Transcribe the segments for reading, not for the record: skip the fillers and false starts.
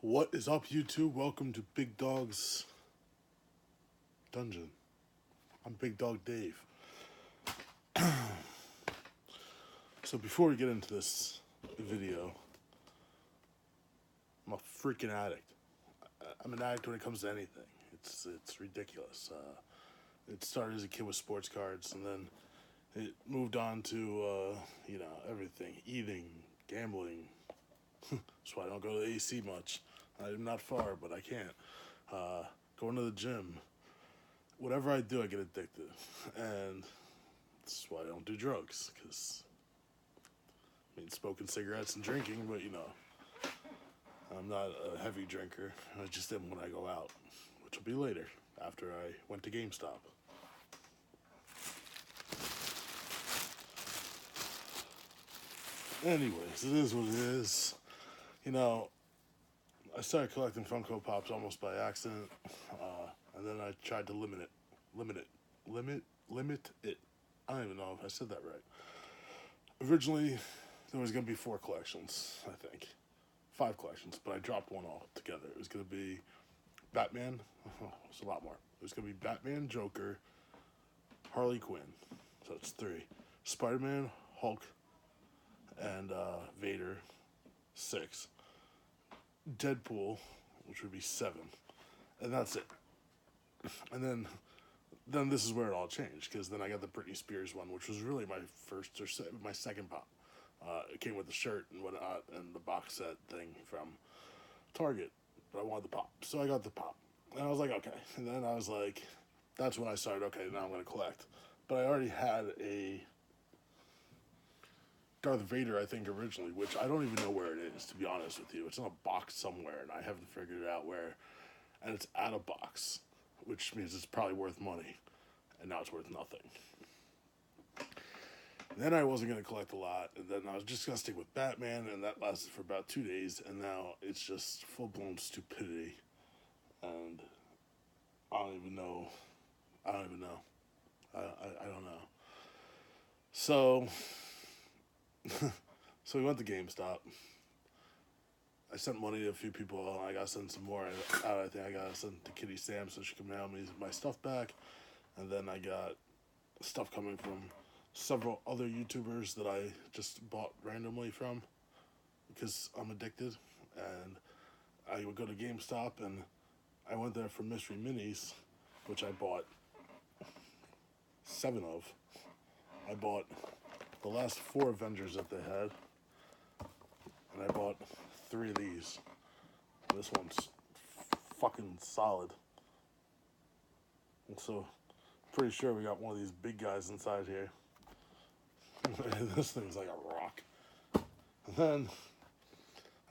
What is up, YouTube? Welcome to Big Dog's Dungeon. I'm Big Dog Dave. So before we get into this video, I'm a freaking addict. I'm an addict when it comes to anything. It's ridiculous. It started as a kid with sports cards, and then it moved on to everything: eating, gambling. That's why I don't go to the AC much. I'm not far, but I can't. Going to the gym. Whatever I do, I get addicted. And that's why I don't do drugs. Because, smoking cigarettes and drinking, but I'm not a heavy drinker. I just am when I go out, which will be later, after I went to GameStop. Anyways, it is what it is. I started collecting Funko Pops almost by accident, and then I tried to limit it. I don't even know if I said that right. Originally, there was going to be 4 collections, I think. 5 collections, but I dropped one all together. It was going to be Batman. It's a lot more. It was going to be Batman, Joker, Harley Quinn. So it's 3. Spider-Man, Hulk, and Vader, 6. Deadpool, which would be 7. And that's it. And then this is where it all changed, because then I got the Britney Spears one, which was really my my second pop. It came with the shirt and whatnot and the box set thing from Target, but I wanted the pop, so I got the pop. And I was like, okay. And then I was like, that's when I started, okay, now I'm going to collect. But I already had a Darth Vader, I think, originally, which I don't even know where it is, to be honest with you. It's in a box somewhere, and I haven't figured it out where. And it's out of box, which means it's probably worth money. And now it's worth nothing. And then I wasn't going to collect a lot, and then I was just going to stick with Batman, and that lasted for about 2 days, and now it's just full-blown stupidity. And I don't even know. I don't know. So, so we went to GameStop. I sent money to a few people, and I got to send some more out. I think I got to send to Kitty Sam so she can mail me my stuff back. And then I got stuff coming from several other YouTubers that I just bought randomly from because I'm addicted. And I would go to GameStop, and I went there for Mystery Minis, which I bought 7 of. I bought the last 4 Avengers that they had, and I bought 3 of these. This one's fucking solid. And so, pretty sure we got one of these big guys inside here. This thing's like a rock. And then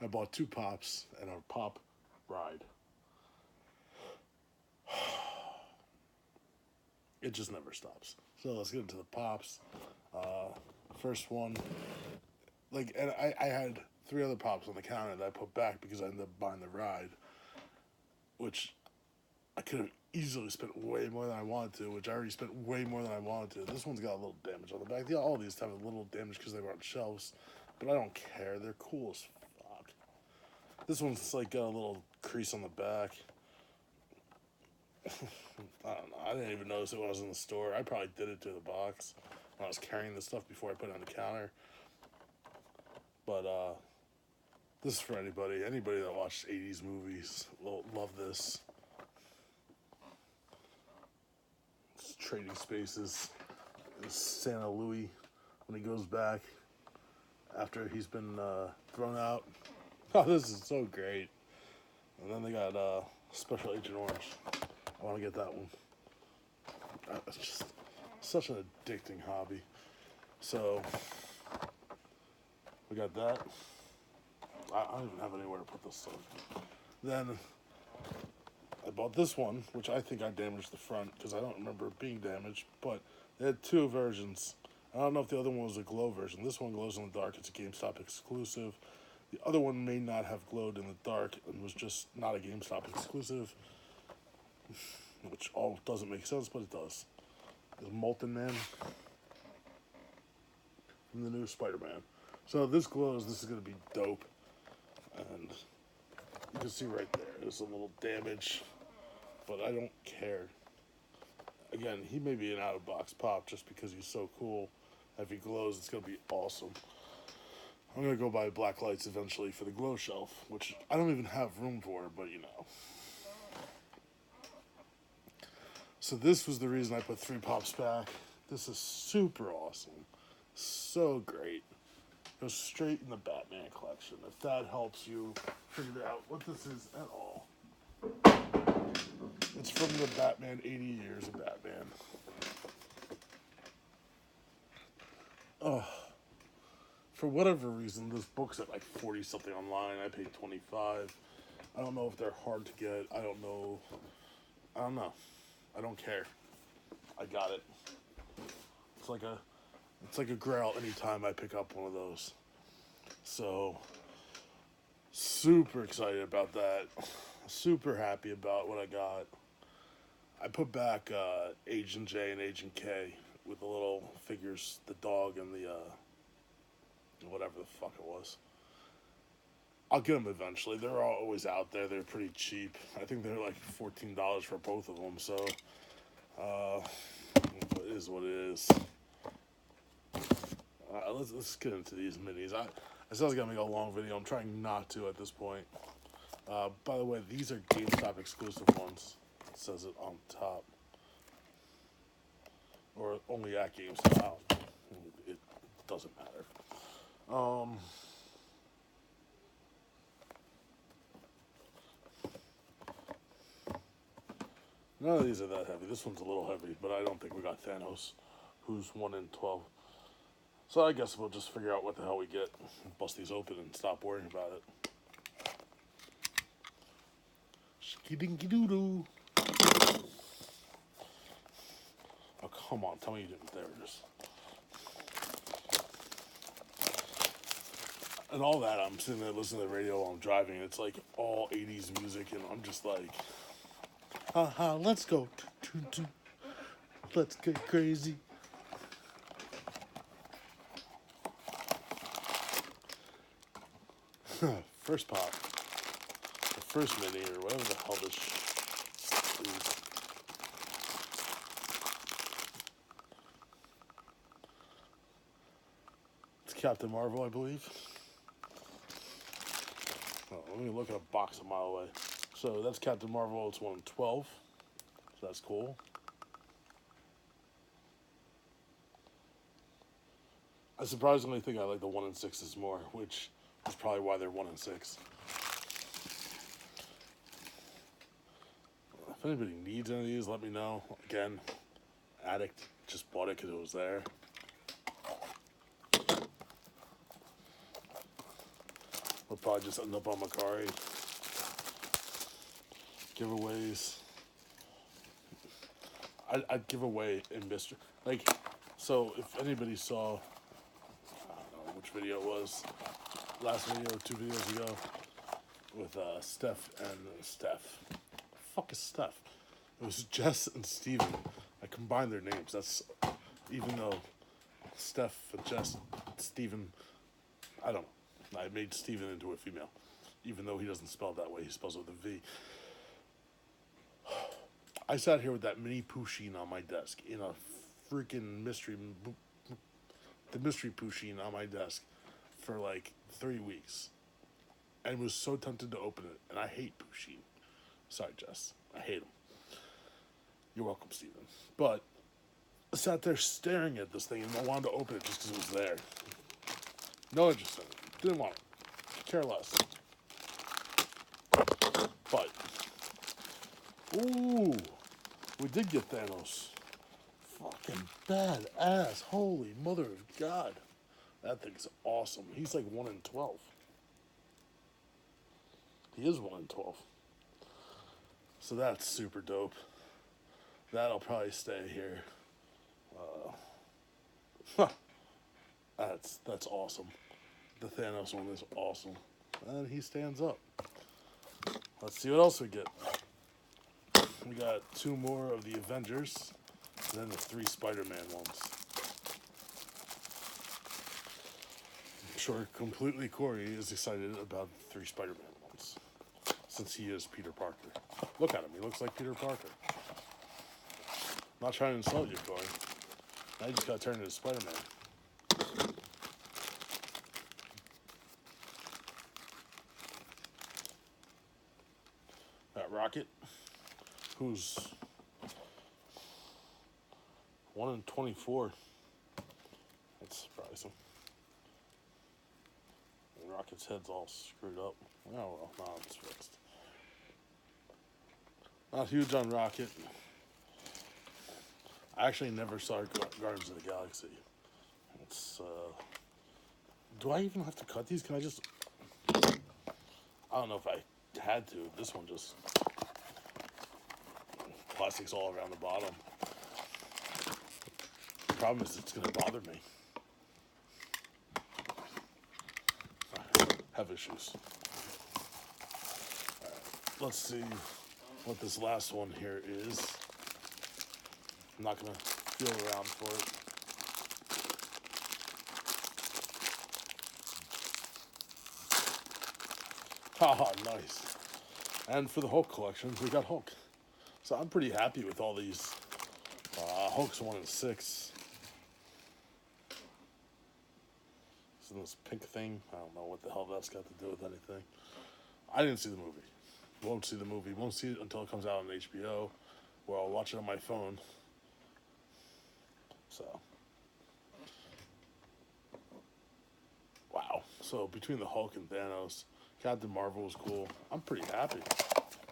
I bought 2 pops and a pop ride. It just never stops. So let's get into the pops. First one, and I had 3 other pops on the counter that I put back because I ended up buying the ride, which I could have easily spent way more than I wanted to, which I already spent way more than I wanted to. This one's got a little damage on the back. Yeah, all these have a little damage because they were on shelves, but I don't care. They're cool as fuck. This one's got a little crease on the back. I don't know. I didn't even notice it when I was in the store. I probably did it to the box when I was carrying the stuff before I put it on the counter. But this is for anybody. Anybody that watched 80s movies will love this. It's Trading Spaces. It's Santa Louis when he goes back after he's been thrown out. Oh, this is so great. And then they got Special Agent Orange. I want to get that one. It's just such an addicting hobby. So, we got that. I don't even have anywhere to put this stuff. Then, I bought this one, which I think I damaged the front, because I don't remember it being damaged, but they had 2 versions. I don't know if the other one was a glow version. This one glows in the dark. It's a GameStop exclusive. The other one may not have glowed in the dark and was just not a GameStop exclusive, which all doesn't make sense, but it does. There's Molten Man from the new Spider-Man. So this glows. This is going to be dope. And can see right there, there's a little damage, but I don't care. Again, he may be an out-of-box pop just because he's so cool. If he glows, it's going to be awesome. I'm going to go buy black lights eventually for the glow shelf, which I don't even have room for, but you know. So this was the reason I put 3 pops back. This is super awesome. So great. Goes straight in the Batman collection. If that helps you figure out what this is at all. It's from the Batman 80 Years of Batman. Oh, for whatever reason, this book's at like 40 something online. I paid 25. I don't know if they're hard to get. I don't know. I don't care. I got it. It's like a grail anytime I pick up one of those. So super excited about that. Super happy about what I got. I put back Agent J and Agent K with the little figures, the dog and the whatever the fuck it was. I'll get them eventually. They're always out there. They're pretty cheap. I think they're like $14 for both of them. So it is what it is. Let's get into these minis. I said I was gonna make a long video. I'm trying not to at this point. By the way, these are GameStop exclusive ones. It says it on top. Or only at GameStop. It doesn't matter. None of these are that heavy. This one's a little heavy, but I don't think we got Thanos, who's 1 in 12. So I guess we'll just figure out what the hell we get, bust these open, and stop worrying about it. Shiki-dinky-doo-doo. Oh, come on. Tell me you didn't. There it is. And all that, I'm sitting there listening to the radio while I'm driving. It's like all 80s music, and I'm just like, haha, let's go. Let's get crazy. First pop. The first mini, or whatever the hell this is. It's Captain Marvel, I believe. Oh, let me look at a box a mile away. So that's Captain Marvel. It's 1 in 12. So that's cool. I surprisingly think I like the 1 in 6s more, which is probably why they're 1 in 6. If anybody needs any of these, let me know. Again, addict, just bought it because it was there. We'll probably just end up on Macari. Giveaways. I'd give away in mystery. Like, so if anybody saw, I don't know which video it was, last video, 2 videos ago, with Steph and Steph. The fuck is Steph? It was Jess and Steven. I combined their names. That's, even though Steph and Jess, Steven, I don't know. I made Steven into a female. Even though he doesn't spell it that way, he spells it with a V. I sat here with that mini Pusheen on my desk in a freaking the mystery Pusheen on my desk for like 3 weeks. And was so tempted to open it. And I hate Pusheen. Sorry, Jess. I hate him. You're welcome, Steven. But I sat there staring at this thing and I wanted to open it just because it was there. No interest in it. Didn't want it. Care less. But, ooh, we did get Thanos. Fucking badass. Holy mother of God. That thing's awesome. He's like 1 in 12. He is 1 in 12. So that's super dope. That'll probably stay here. That's awesome. The Thanos one is awesome. And he stands up. Let's see what else we get. We got 2 more of the Avengers, and then the 3 Spider-Man ones. I'm sure completely Corey is excited about the 3 Spider-Man ones. since he is Peter Parker. Look at him. He looks like Peter Parker. I'm not trying to insult you, Corey. Now you just got to turn into Spider-Man. That Rocket, who's 1 in 24. That's surprising. And Rocket's head's all screwed up. Oh well, now it's fixed. Not huge on Rocket. I actually never saw Guardians of the Galaxy. It's, do I even have to cut these? Can I just... I don't know if I had to. This one just... Plastic's all around the bottom. The problem is it's going to bother me. I have issues. Alright, let's see what this last one here is. I'm not going to feel around for it. Haha, nice. And for the Hulk collection, we got Hulk. So I'm pretty happy with all these. Hulk's 1 in 6. So this pink thing, I don't know what the hell that's got to do with anything. I didn't see the movie. Won't see the movie. Won't see it until it comes out on HBO, where I'll watch it on my phone. So, wow. So between the Hulk and Thanos, Captain Marvel was cool. I'm pretty happy.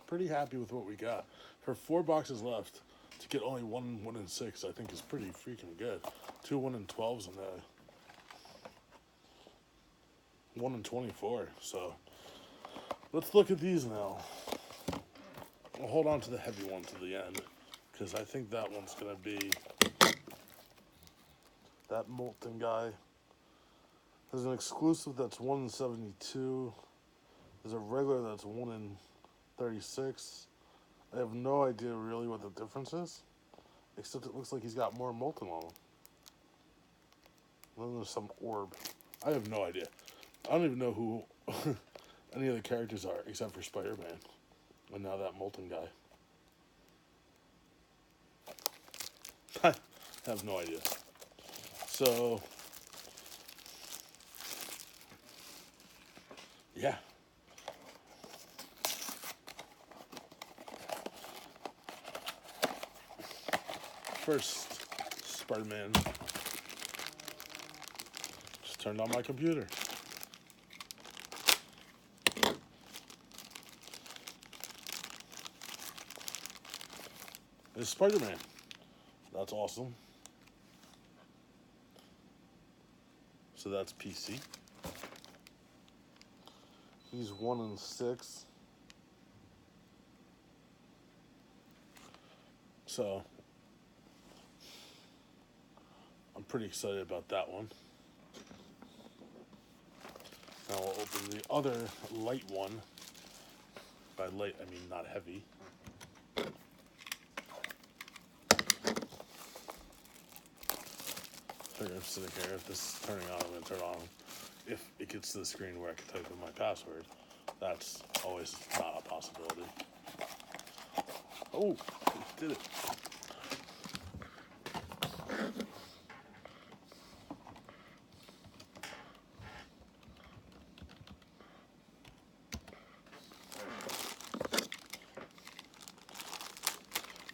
Pretty happy with what we got. For 4 boxes left, to get only 1 in 6, I think is pretty freaking good. 2 1 in 12s and 1 in 24. So let's look at these now. I'll hold on to the heavy one to the end, because I think that one's going to be that molten guy. There's an exclusive that's 1 in 72. There's a regular that's 1 in 36. I have no idea really what the difference is, except it looks like he's got more molten on him. And then there's some orb. I have no idea. I don't even know who any of the characters are, except for Spider-Man. And now that molten guy. I have no idea. So, yeah. First, Spider-Man. Just turned on my computer. It's Spider-Man. That's awesome. So that's PC. He's 1 in 6. So I'm pretty excited about that one. Now we'll open the other light one. By light, I mean not heavy. I'm sitting here. If this is turning on, I'm going to turn it on. If it gets to the screen where I can type in my password, that's always not a possibility. Oh, it did it.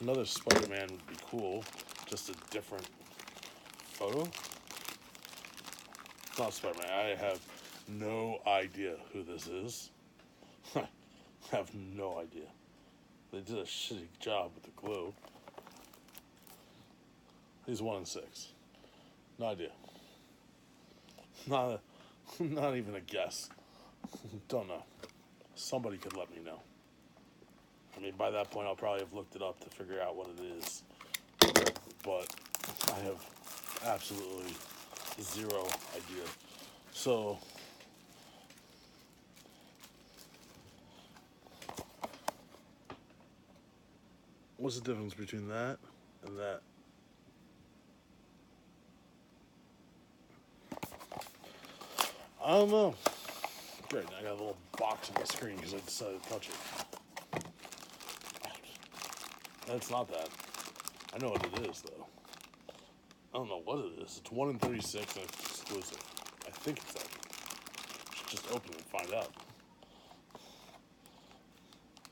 Another Spider-Man would be cool, just a different photo. It's not Spider-Man. I have no idea who this is. I have no idea. They did a shitty job with the glue. He's 1 in 6. No idea. Not even a guess. Don't know. Somebody could let me know. I mean, by that point, I'll probably have looked it up to figure out what it is. But I have absolutely zero idea. So, what's the difference between that and that? I don't know. Great, now I got a little box on the screen because I decided to touch it. That's not that. I know what it is, though. I don't know what it is. It's 1 in 36 and it's exclusive. I think it's that. Should just open it and find out.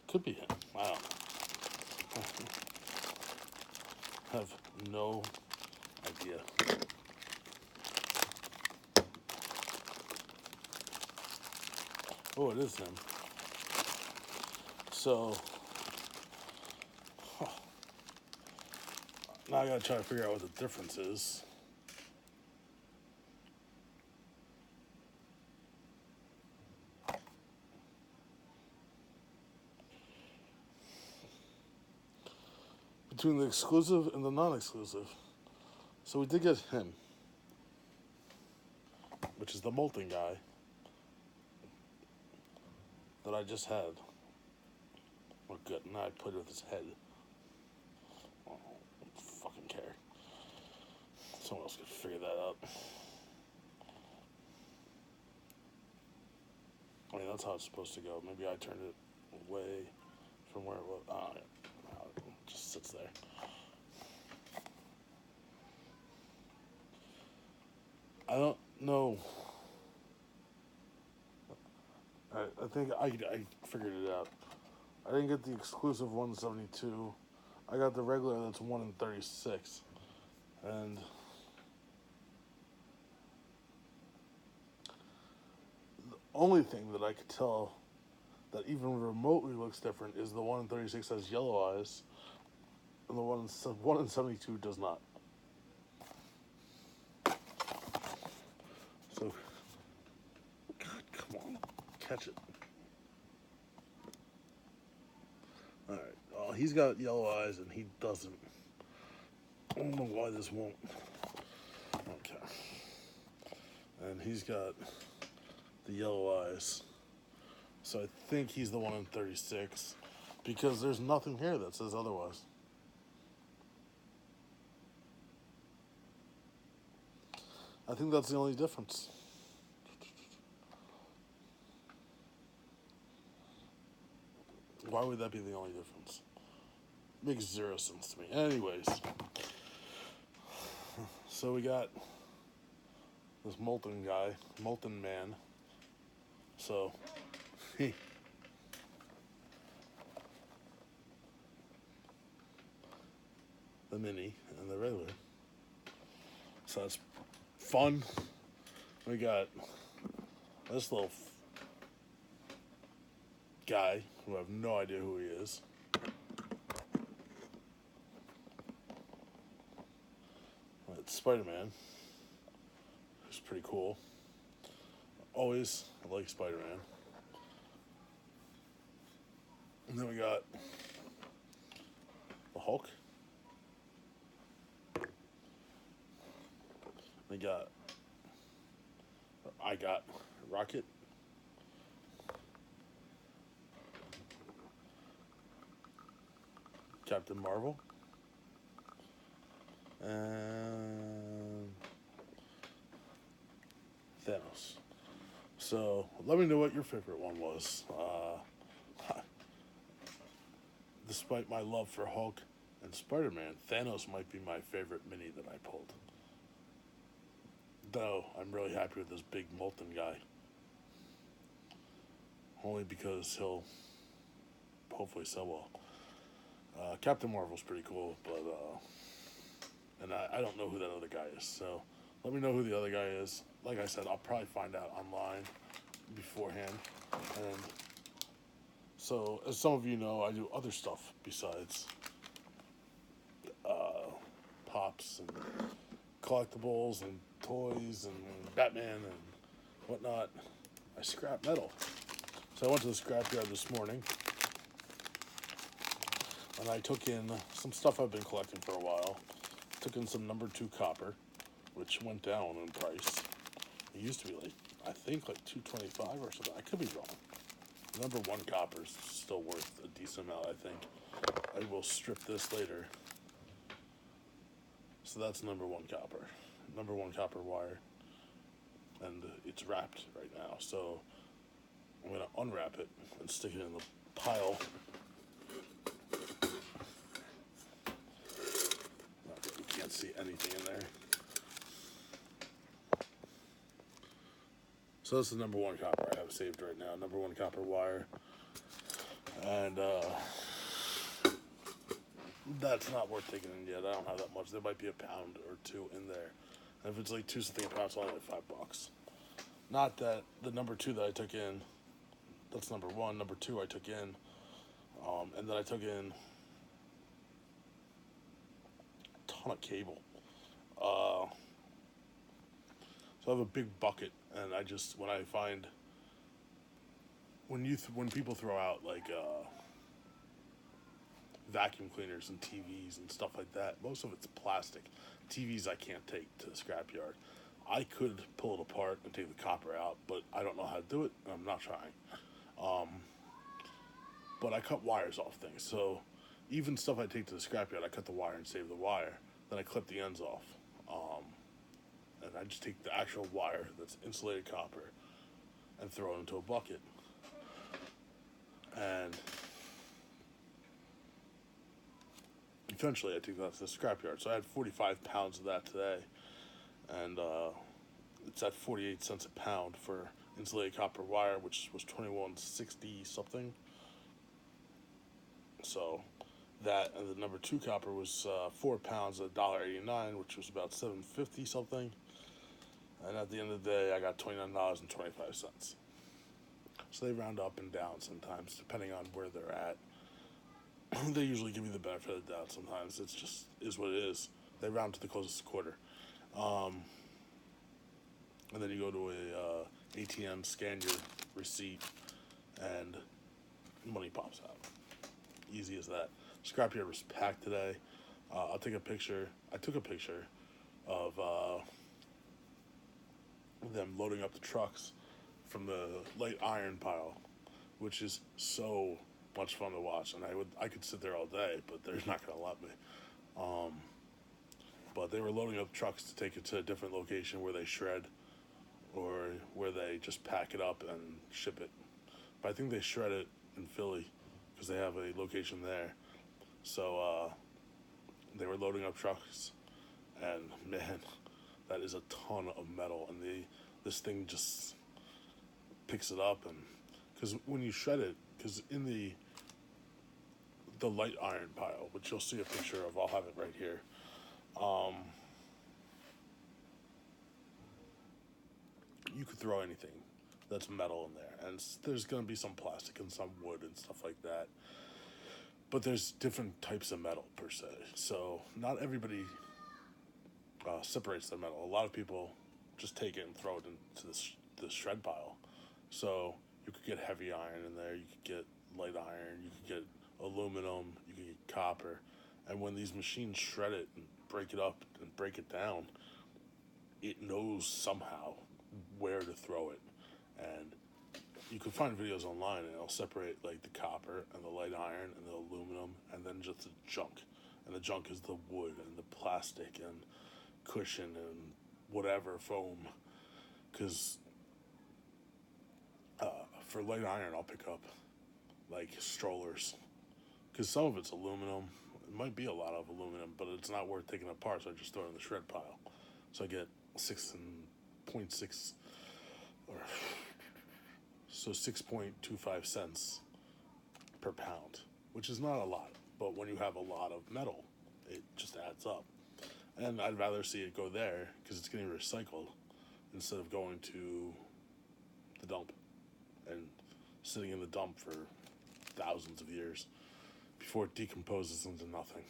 Could be him. I don't know. Have no idea. Oh, it is him. So, now I gotta try to figure out what the difference is. Between the exclusive and the non-exclusive. So we did get him, which is the molten guy that I just had. Oh, good. Now I played with his head. I don't fucking care. Someone else could figure that out. I mean, that's how it's supposed to go. Maybe I turned it away from where it was. Oh, yeah. It just sits there. I don't know. I think I figured it out. I didn't get the exclusive 172. I got the regular that's 1 in 36. And the only thing that I could tell that even remotely looks different is the 1 in 36 has yellow eyes, and the 1 in 72 does not. So, God, come on, catch it. All right. Well, he's got yellow eyes, and he doesn't. I don't know why this won't. Okay. And he's got the yellow eyes. So I think he's the 1 in 36 because there's nothing here that says otherwise. I think that's the only difference. Why would that be the only difference? Makes zero sense to me. Anyways, so we got this molten guy, molten man. So, the mini and the regular. So that's fun. We got this little guy who I have no idea who he is. It's Spider-Man, who's pretty cool. Always like Spider-Man. And then we got the Hulk. I got Rocket. Captain Marvel. And Thanos. So let me know what your favorite one was. Despite my love for Hulk and Spider-Man, Thanos might be my favorite mini that I pulled. Though I'm really happy with this big molten guy. Only because he'll hopefully sell well. Captain Marvel's pretty cool, but and I don't know who that other guy is. So let me know who the other guy is. Like I said, I'll probably find out online beforehand. And so, as some of you know, I do other stuff besides pops and collectibles and toys and Batman and whatnot. I scrap metal. So I went to the scrapyard this morning and I took in some stuff I've been collecting for a while. Took in some number 2 copper, which went down in price. It used to be I think $2.25 or something. I could be wrong. Number 1 copper is still worth a decent amount, I think. I will strip this later. So that's number 1 copper. Number 1 copper wire. And it's wrapped right now. So I'm going to unwrap it and stick it in the pile. You can't see anything in there. So this is the number one copper I have saved right now. Number one copper wire. And that's not worth taking in yet. I don't have that much. There might be a pound or two in there. And if it's like two something a pound, it's only like $5. Not that the number two that I took in, that's number one. Number two I took in. And then I took in a ton of cable. So I have a big bucket, and I just, when I find, when people throw out like vacuum cleaners and TVs and stuff like that, most of it's plastic. TVs I can't take to the scrapyard. I could pull it apart and take the copper out, but I don't know how to do it, and I'm not trying. But I cut wires off things, so even stuff I take to the scrapyard, I cut the wire and save the wire. Then I clip the ends off. And I just take the actual wire that's insulated copper and throw it into a bucket. And eventually I take that to the scrapyard. So I had 45 pounds of that today. And it's at 48 cents a pound for insulated copper wire, which was $21.60 something. So that, and the number two copper was 4 pounds at $1.89, which was about $7.50 something. And at the end of the day, I got $29.25. So they round up and down sometimes, depending on where they're at. They usually give you the benefit of the doubt sometimes. It's just is what it is. They round to the closest quarter. And then you go to a ATM, scan your receipt, and money pops out. Easy as that. Scrapyard was packed today. I'll take a picture. I took a picture of them loading up the trucks from the light iron pile, which is so much fun to watch. And I could sit there all day, but they're not going to let me. But they were loading up trucks to take it to a different location where they shred or where they just pack it up and ship it. But I think they shred it in Philly because they have a location there. So they were loading up trucks, and man, that is a ton of metal, and this thing just picks it up. And because when you shred it, because in the light iron pile, which you'll see a picture of, I'll have it right here. You could throw anything that's metal in there, and there's going to be some plastic and some wood and stuff like that. But there's different types of metal per se, so not everybody separates their metal. A lot of people just take it and throw it into the shred pile. So you could get heavy iron in there, you could get light iron, you could get aluminum, you could get copper. And when these machines shred it and break it up and break it down, it knows somehow where to throw it. And you can find videos online, and it'll separate like the copper and the light iron and the aluminum, and then just the junk. And the junk is the wood and the plastic and cushion and whatever foam. Because for light iron, I'll pick up like strollers, because some of it's aluminum. It might be a lot of aluminum, but it's not worth taking apart, so I just throw it in the shred pile. So I get 6.6 or so 6.25 cents per pound, which is not a lot, but when you have a lot of metal, it just adds up. And I'd rather see it go there because it's getting recycled instead of going to the dump and sitting in the dump for thousands of years before it decomposes into nothing.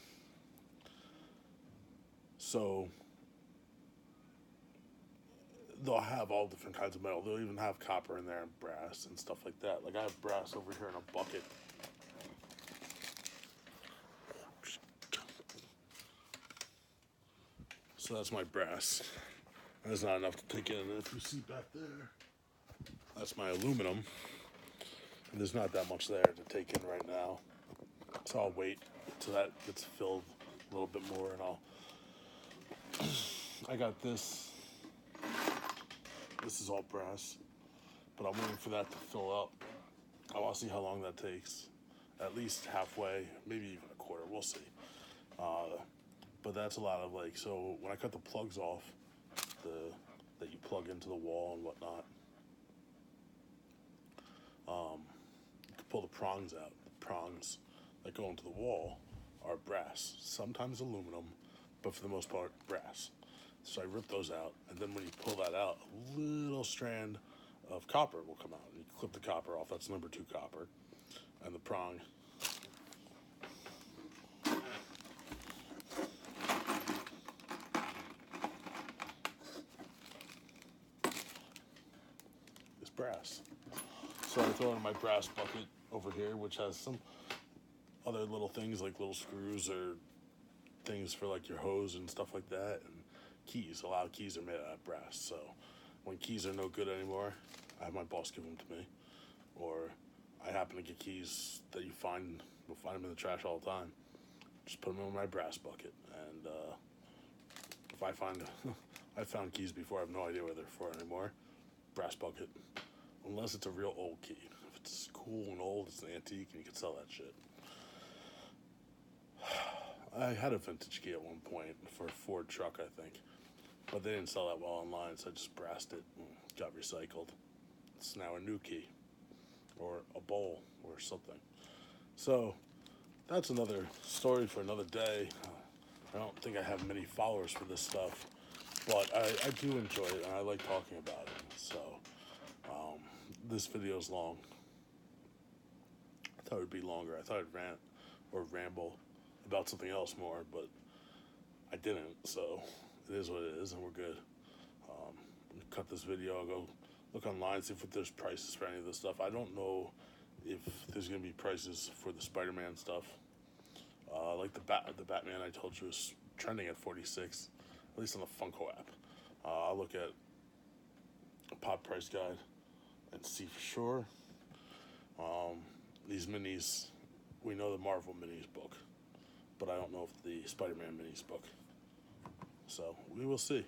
So they'll have all different kinds of metal. They'll even have copper in there and brass and stuff like that. Like I have brass over here in a bucket. So that's my brass. That's not enough to take in. And if you see back there, that's my aluminum. And there's not that much there to take in right now. So I'll wait till that gets filled a little bit more, and I got this. This is all brass. but I'm waiting for that to fill up. I want to see how long that takes. At least halfway, maybe even a quarter. We'll see. But that's a lot of like. So when I cut the plugs off, the that you plug into the wall and whatnot, you can pull the prongs out. The prongs that go into the wall are brass, sometimes aluminum, but for the most part, brass. So I rip those out, and then when you pull that out, a little strand of copper will come out. And you clip the copper off. That's number 2 copper, and the prong. Is brass. So I throw it in my brass bucket over here, which has some other little things like little screws or things for like your hose and stuff like that, and keys. A lot of keys are made out of brass. So when keys are no good anymore, I have my boss give them to me, or I happen to get keys that you'll find them in the trash all the time. Just put them in my brass bucket, and if I find I found keys before, I have no idea where they're for anymore. Brass bucket, unless it's a real old key. If it's cool and old, it's an antique, and you can sell that shit. I had a vintage key at one point for a Ford truck, I think, but they didn't sell that well online, so I just brassed it and got recycled. It's now a new key, or a bowl, or something. So that's another story for another day. I don't think I have many followers for this stuff, but I do enjoy it, and I like talking about it. So this video is long. I thought it would be longer. I thought I'd rant or ramble about something else more, but I didn't. So it is what it is, and we're good. Cut this video. I'll go look online, see if there's prices for any of this stuff. I don't know if there's gonna be prices for the Spider-Man stuff. Like the Batman I told you is trending at 46, at least on the Funko app. I'll look at a pop price guide and see for sure. These minis, we know the Marvel minis book, but I don't know if the Spider-Man minis book. So we will see.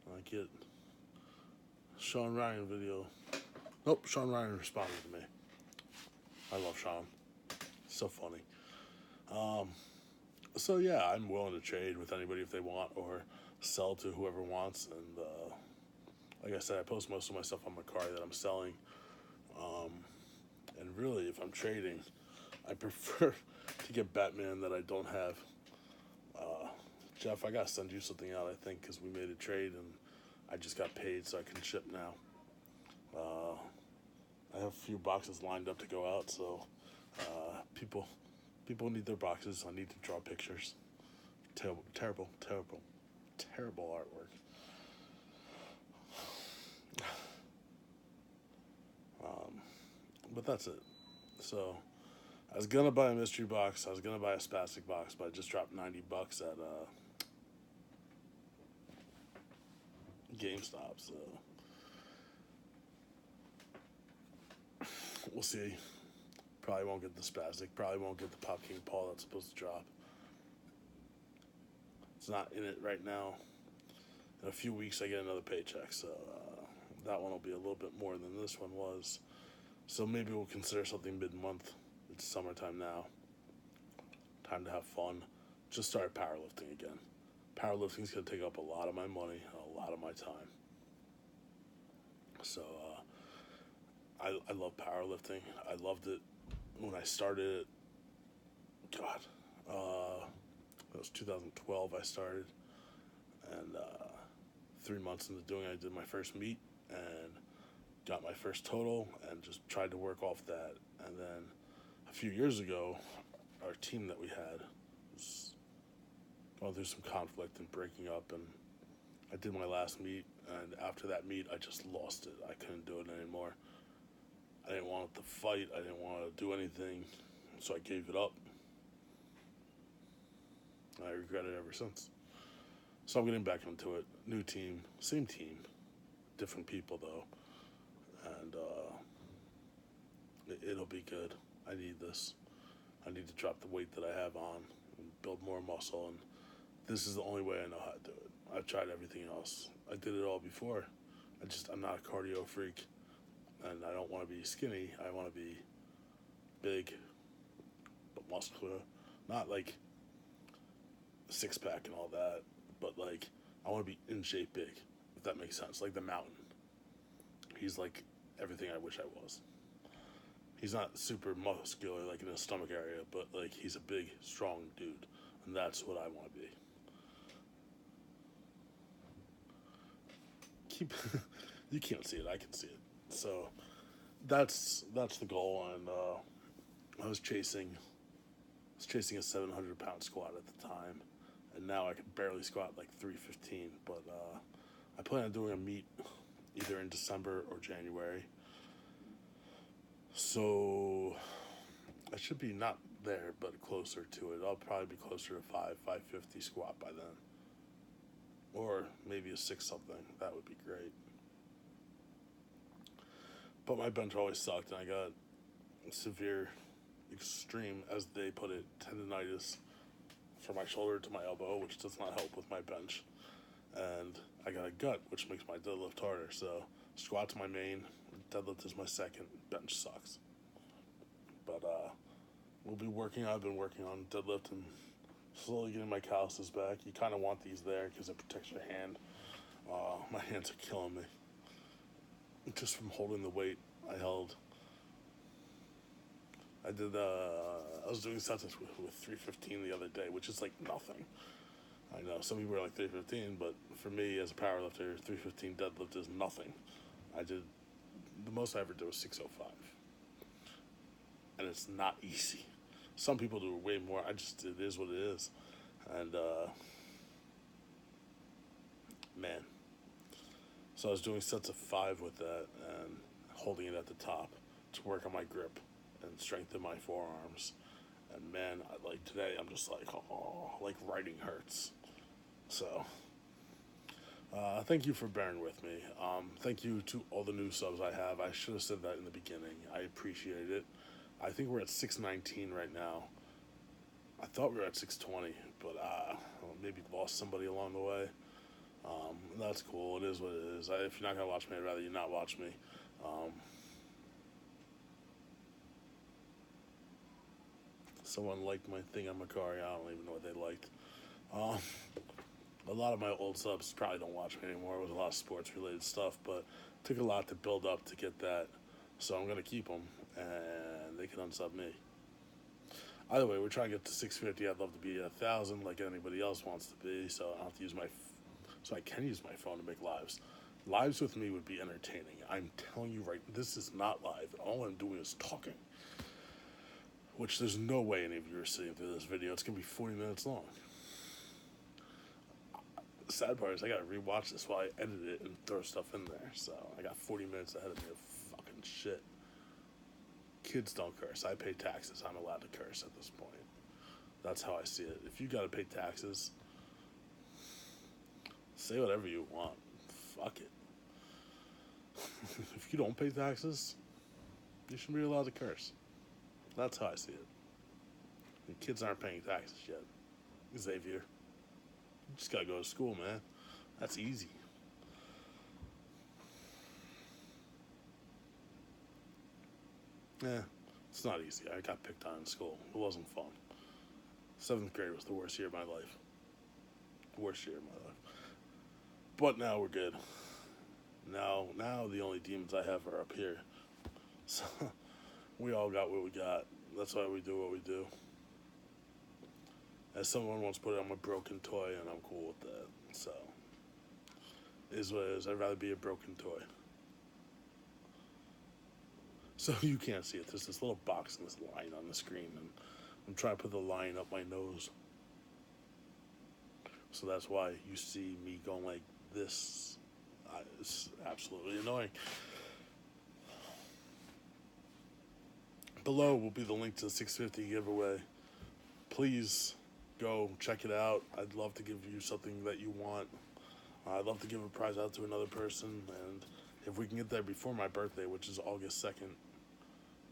I get Sean Ryan video. Nope, Sean Ryan responded to me. I love Sean. So funny. So yeah, I'm willing to trade with anybody if they want, or sell to whoever wants. And like I said, I post most of my stuff on my car that I'm selling. And really, if I'm trading, I prefer to get Batman that I don't have. Jeff, I gotta send you something out, I think, because we made a trade and I just got paid, so I can ship now. I have a few boxes lined up to go out, so people need their boxes. I need to draw pictures. Terrible artwork. But that's it. So I was gonna buy a mystery box. I was gonna buy a spastic box, but I just dropped $90 at GameStop. So we'll see. Probably won't get the spastic. Probably won't get the Pop King Paul that's supposed to drop. It's not in it right now. In a few weeks, I get another paycheck, so that one will be a little bit more than this one was. So maybe we'll consider something mid-month. It's summertime now. Time to have fun. Just started powerlifting again. Powerlifting is going to take up a lot of my money, a lot of my time. So I love powerlifting. I loved it when I started it. God, it was 2012 I started. And 3 months into doing it, I did my first meet and got my first total and just tried to work off that. And then a few years ago, our team that we had was going through some conflict and breaking up, and I did my last meet, and after that meet, I just lost it. I couldn't do it anymore. I didn't want to fight. I didn't want to do anything, so I gave it up. I regret it ever since. So I'm getting back into it. New team, same team, different people though, and it'll be good. I need this. I need to drop the weight that I have on and build more muscle, and this is the only way I know how to do it. I've tried everything else. I did it all before. I'm not a cardio freak. and I don't want to be skinny. I want to be big but muscular, not like six pack and all that, but like I want to be in shape, big. If that makes sense, like the Mountain. He's like everything I wish I was. He's not super muscular like in his stomach area, but like he's a big, strong dude, and that's what I want to be. Keep you can't see it, I can see it. So that's the goal, and I was chasing a 700-pound squat at the time, and now I can barely squat like 315. But I plan on doing a meet either in December or January. So I should be not there, but closer to it. I'll probably be closer to 550 squat by then, or maybe a 6 something. That would be great. But my bench always sucked, and I got severe, extreme, as they put it, tendonitis from my shoulder to my elbow, which does not help with my bench. And I got a gut, which makes my deadlift harder. So squat's my main, deadlift is my second, bench sucks. But we'll be working. I've been working on deadlift and slowly getting my calluses back. You kind of want these there because it protects your hand. My hands are killing me. Just from holding the weight I held. I was doing sets with 315 the other day, which is like nothing. I know some people are like 315, but for me as a powerlifter, 315 deadlift is nothing. The most I ever did was 605, and it's not easy. Some people do way more. It is what it is, and man. So I was doing sets of 5 with that and holding it at the top to work on my grip and strengthen my forearms. And man, like today, I'm just like, oh, like writing hurts. So, thank you for bearing with me. Thank you to all the new subs I have. I should have said that in the beginning. I appreciate it. I think we're at 619 right now. I thought we were at 620, but maybe lost somebody along the way. That's cool. It is what it is. If you're not going to watch me, I'd rather you not watch me. Someone liked my thing on Macari. I don't even know what they liked. A lot of my old subs probably don't watch me anymore. It was a lot of sports-related stuff, but it took a lot to build up to get that. So I'm going to keep them, and they can unsub me. Either way, we're trying to get to 650. I'd love to be 1,000 like anybody else wants to be, so I don't have to use so I can use my phone to make lives. Lives with me would be entertaining. I'm telling you right, this is not live. All I'm doing is talking. Which there's no way any of you are sitting through this video. It's going to be 40 minutes long. The sad part is I got to rewatch this while I edit it and throw stuff in there. So I got 40 minutes ahead of me of fucking shit. Kids don't curse. I pay taxes. I'm allowed to curse at this point. That's how I see it. If you got to pay taxes, say whatever you want. Fuck it. If you don't pay taxes, you shouldn't be allowed to curse. That's how I see it. The kids aren't paying taxes yet. Xavier, you just gotta go to school, man. That's easy. Yeah, it's not easy. I got picked on in school. It wasn't fun. 7th grade was the worst year of my life. Worst year of my life. But now we're good. Now the only demons I have are up here. So we all got what we got. That's why we do what we do. As someone once put it, I'm a broken toy, and I'm cool with that. So, it is what it is. I'd rather be a broken toy. So you can't see it. There's this little box and this line on the screen, and I'm trying to put the line up my nose. So that's why you see me going like this. It's absolutely annoying. Below will be the link to the 650 giveaway. Please go check it out. I'd love to give you something that you want. I'd love to give a prize out to another person, and if we can get there before my birthday, which is August 2nd,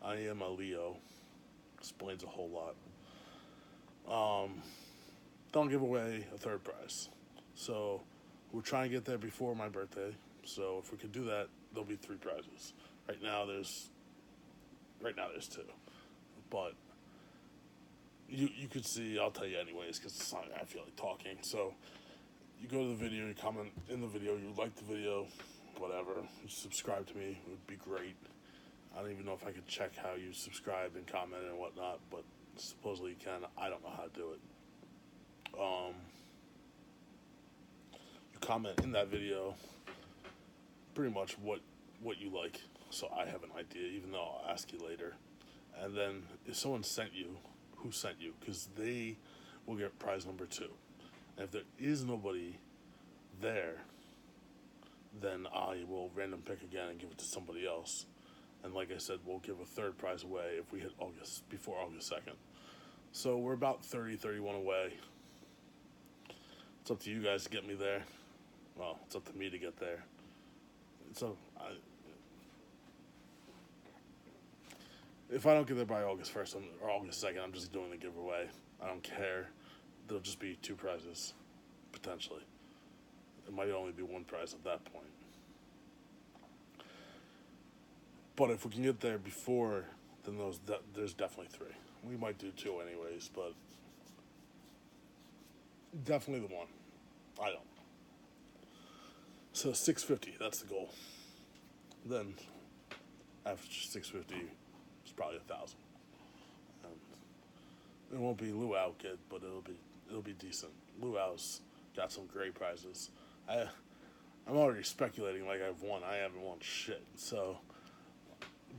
I am a Leo. Explains a whole lot. Don't give away a third prize. So we're trying to get there before my birthday. So if we could do that, there'll be 3 prizes. Right now there's two, but you could see. I'll tell you anyways because I feel like talking. So you go to the video, you comment in the video, you like the video, whatever. You subscribe to me, it would be great. I don't even know if I could check how you subscribe and comment and whatnot, but supposedly you can. I don't know how to do it. You comment in that video pretty much what you like, so I have an idea, even though I'll ask you later. And then if someone sent you, who sent you? Because they will get prize number 2. And if there is nobody there, then I will random pick again and give it to somebody else. And like I said, we'll give a third prize away if we hit before August 2nd. So we're about 31 away. It's up to you guys to get me there. Well, it's up to me to get there. So if I don't get there by August 1st or August 2nd, I'm just doing the giveaway. I don't care. There'll just be 2 prizes, potentially. It might only be 1 prize at that point. But if we can get there before, then there's definitely 3. We might do 2 anyways, but definitely the 1. I don't. So 650, that's the goal. Then after 650, it's probably 1,000. It won't be luau good, but it'll be decent. Luau's got some great prizes. I'm already speculating like I've won. I haven't won shit. So,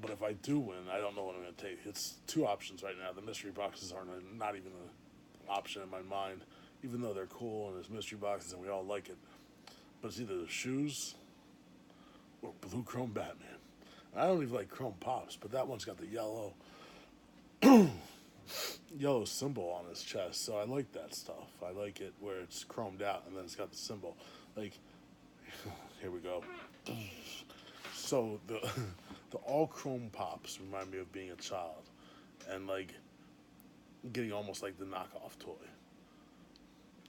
but if I do win, I don't know what I'm gonna take. It's 2 options right now. The mystery boxes are not even an option in my mind, even though they're cool and there's mystery boxes and we all like it. But it's either the shoes or blue chrome Batman. And I don't even like chrome pops, but that one's got the yellow symbol on his chest, so I like that stuff. I like it where it's chromed out and then it's got the symbol. Like, here we go. So the all chrome pops remind me of being a child and like getting almost like the knockoff toy,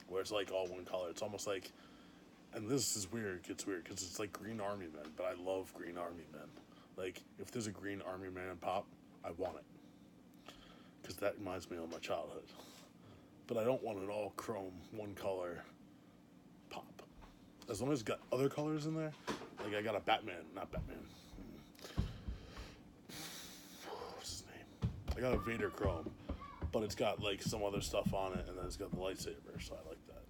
where it's like all one color. It's almost like, and this is weird. It gets weird because it's like Green Army Men, but I love Green Army Men. Like, if there's a Green Army Man pop, I want it. Because that reminds me of my childhood. But I don't want it all chrome, one color pop. As long as it's got other colors in there. Like, I got a Batman, not Batman. What's his name? I got a Vader chrome. But it's got, like, some other stuff on it, and then it's got the lightsaber, so I like that.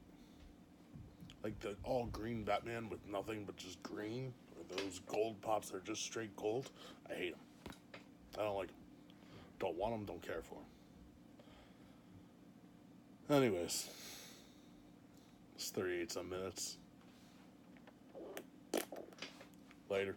Like, the all green Batman with nothing but just green. Or those gold pops that are just straight gold. I hate them. I don't like them. Don't want them, don't care for them. Anyways, it's 38 some minutes. Later.